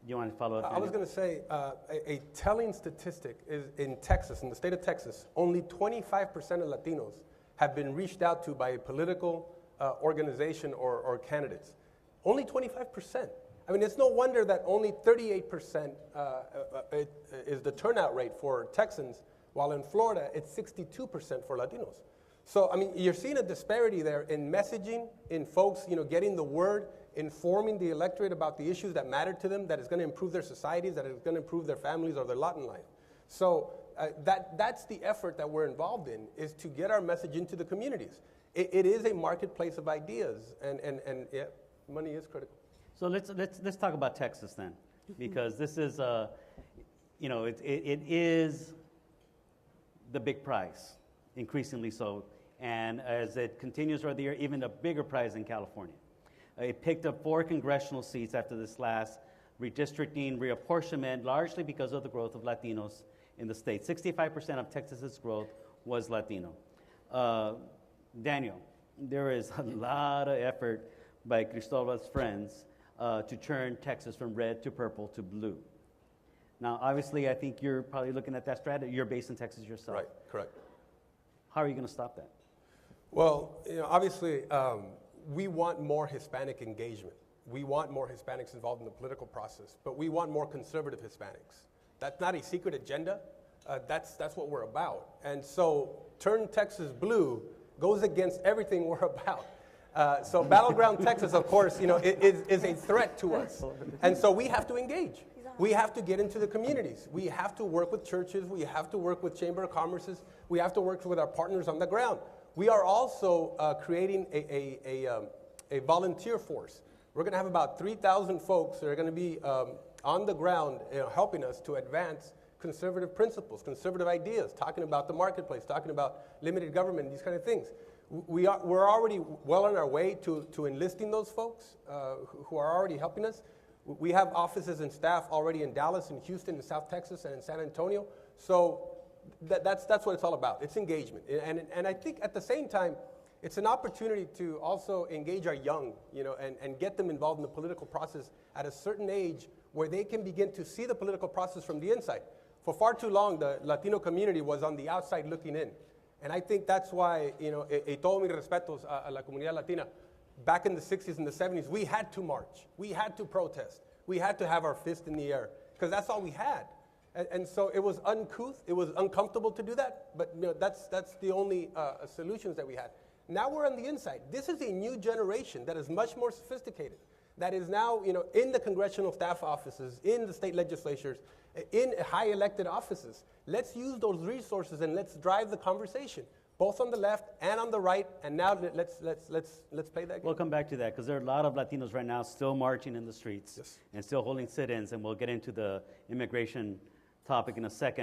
You want to follow up? I was going to say a telling statistic is in Texas, in the state of Texas, only 25% of Latinos have been reached out to by a political organization or candidates. Only 25%. I mean, it's no wonder that only 38% is the turnout rate for Texans, while in Florida, it's 62% for Latinos. So, I mean, you're seeing a disparity there in messaging, in folks, getting the word, informing the electorate about the issues that matter to them, that is going to improve their societies, that is going to improve their families or their lot in life. So that's the effort that we're involved in, is to get our message into the communities. It is a marketplace of ideas, and yeah, money is critical. So let's talk about Texas then, because this is it is the big prize, increasingly so, and as it continues throughout the year, even a bigger prize in California. It picked up 4 congressional seats after this last redistricting, reapportionment, largely because of the growth of Latinos in the state. 65% of Texas's growth was Latino. Daniel, there is a lot of effort by Cristobal's friends to turn Texas from red to purple to blue. Now, obviously, I think you're probably looking at that strategy. You're based in Texas yourself. Right, correct. How are you going to stop that? Well, obviously, we want more Hispanic engagement. We want more Hispanics involved in the political process, but we want more conservative Hispanics. That's not a secret agenda. That's what we're about. And so Turn Texas Blue goes against everything we're about. So Battleground Texas, of course, is a threat to us. And so we have to engage. We have to get into the communities. We have to work with churches. We have to work with Chamber of Commerces. We have to work with our partners on the ground. We are also creating a volunteer force. We're going to have about 3,000 folks that are going to be on the ground helping us to advance conservative principles, conservative ideas, talking about the marketplace, talking about limited government, these kind of things. We're already well on our way to enlisting those folks who are already helping us. We have offices and staff already in Dallas, in Houston, in South Texas, and in San Antonio. So that's what it's all about. It's engagement. And I think at the same time, it's an opportunity to also engage our young, and get them involved in the political process at a certain age where they can begin to see the political process from the inside. For far too long, the Latino community was on the outside looking in. And I think that's why, todo mis respetos a la comunidad latina, back in the 60s and the 70s, we had to march. We had to protest. We had to have our fist in the air, because that's all we had. And so it was uncouth. It was uncomfortable to do that, but that's the only solutions that we had. Now we're on the inside. This is a new generation that is much more sophisticated, that is now in the congressional staff offices, in the state legislatures, in high elected offices. Let's use those resources and let's drive the conversation, both on the left and on the right. And now let's play that game. We'll come back to that, because there are a lot of Latinos right now still marching in the streets, yes, and still holding sit-ins, and we'll get into the immigration topic in a second.